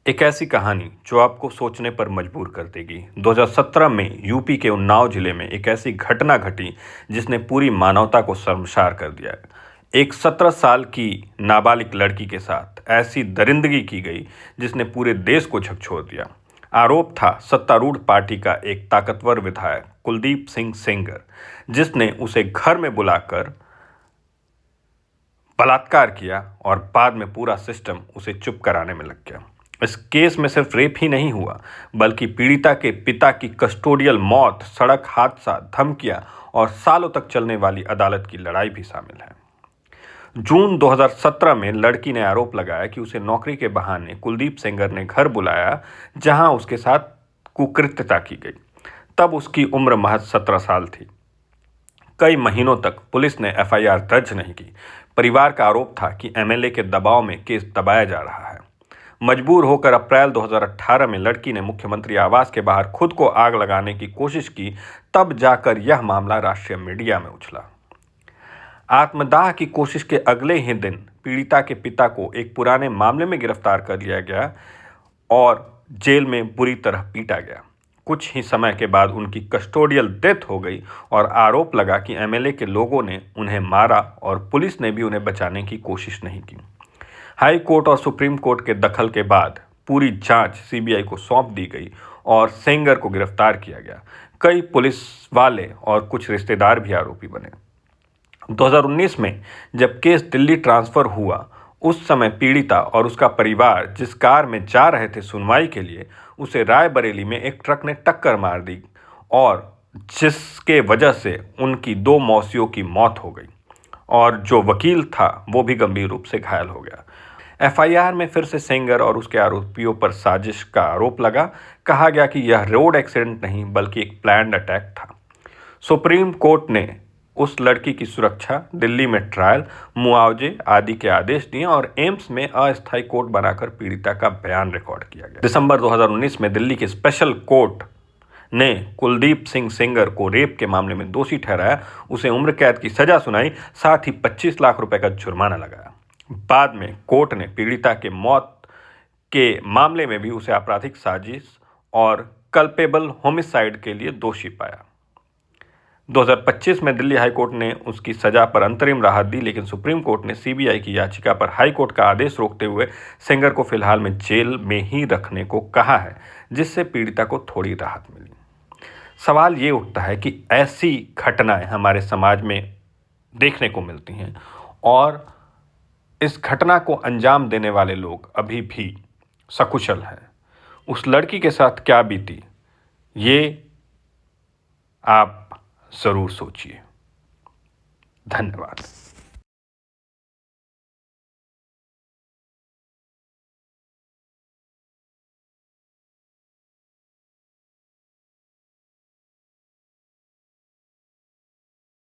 एक ऐसी कहानी जो आपको सोचने पर मजबूर कर देगी। 2017 में यूपी के उन्नाव जिले में एक ऐसी घटना घटी जिसने पूरी मानवता को शर्मसार कर दिया। एक 17 साल की नाबालिग लड़की के साथ ऐसी दरिंदगी की गई जिसने पूरे देश को झकझोर दिया। आरोप था सत्तारूढ़ पार्टी का एक ताकतवर विधायक कुलदीप सिंह सेंगर, जिसने उसे घर में बुलाकर बलात्कार किया और बाद में पूरा सिस्टम उसे चुप कराने में लग गया। इस केस में सिर्फ रेप ही नहीं हुआ, बल्कि पीड़िता के पिता की कस्टोडियल मौत, सड़क हादसा, धमकियां और सालों तक चलने वाली अदालत की लड़ाई भी शामिल है। जून 2017 में लड़की ने आरोप लगाया कि उसे नौकरी के बहाने कुलदीप सेंगर ने घर बुलाया, जहां उसके साथ कुकृत्यता की गई। तब उसकी उम्र महज 17 साल थी। कई महीनों तक पुलिस ने एफआईआर दर्ज नहीं की। परिवार का आरोप था कि एमएलए के दबाव में केस दबाया जा रहा है। मजबूर होकर अप्रैल 2018 में लड़की ने मुख्यमंत्री आवास के बाहर खुद को आग लगाने की कोशिश की। तब जाकर यह मामला राष्ट्रीय मीडिया में उछला। आत्मदाह की कोशिश के अगले ही दिन पीड़िता के पिता को एक पुराने मामले में गिरफ्तार कर लिया गया और जेल में बुरी तरह पीटा गया। कुछ ही समय के बाद उनकी कस्टोडियल डेथ हो गई और आरोप लगा कि एमएलए के लोगों ने उन्हें मारा और पुलिस ने भी उन्हें बचाने की कोशिश नहीं की। हाई कोर्ट और सुप्रीम कोर्ट के दखल के बाद पूरी जांच सीबीआई को सौंप दी गई और सेंगर को गिरफ्तार किया गया। कई पुलिस वाले और कुछ रिश्तेदार भी आरोपी बने। 2019 में जब केस दिल्ली ट्रांसफर हुआ, उस समय पीड़िता और उसका परिवार जिस कार में जा रहे थे सुनवाई के लिए, उसे रायबरेली में एक ट्रक ने टक्कर मार दी और जिसके वजह से उनकी 2 मौसियों की मौत हो गई और जो वकील था वो भी गंभीर रूप से घायल हो गया। एफआईआर में फिर से सेंगर और उसके आरोपियों पर साजिश का आरोप लगा। कहा गया कि यह रोड एक्सीडेंट नहीं बल्कि एक प्लान्ड अटैक था। सुप्रीम कोर्ट ने उस लड़की की सुरक्षा, दिल्ली में ट्रायल, मुआवजे आदि के आदेश दिए और एम्स में अस्थायी कोर्ट बनाकर पीड़िता का बयान रिकॉर्ड किया गया। दिसंबर 2019 में दिल्ली की स्पेशल कोर्ट ने कुलदीप सिंह सेंगर को रेप के मामले में दोषी ठहराया, उसे उम्र कैद की सजा सुनाई, साथ ही 25 लाख रुपए का जुर्माना लगाया। बाद में कोर्ट ने पीड़िता के मौत के मामले में भी उसे आपराधिक साजिश और कल्पेबल होमिसाइड के लिए दोषी पाया। 2025 में दिल्ली हाईकोर्ट ने उसकी सजा पर अंतरिम राहत दी, लेकिन सुप्रीम कोर्ट ने सीबीआई की याचिका पर हाईकोर्ट का आदेश रोकते हुए सेंगर को फिलहाल में जेल में ही रखने को कहा है, जिससे पीड़िता को थोड़ी राहत मिली। सवाल ये उठता है कि ऐसी घटनाएं हमारे समाज में देखने को मिलती हैं और इस घटना को अंजाम देने वाले लोग अभी भी सकुशल हैं। उस लड़की के साथ क्या बीती, ये आप ज़रूर सोचिए। धन्यवाद।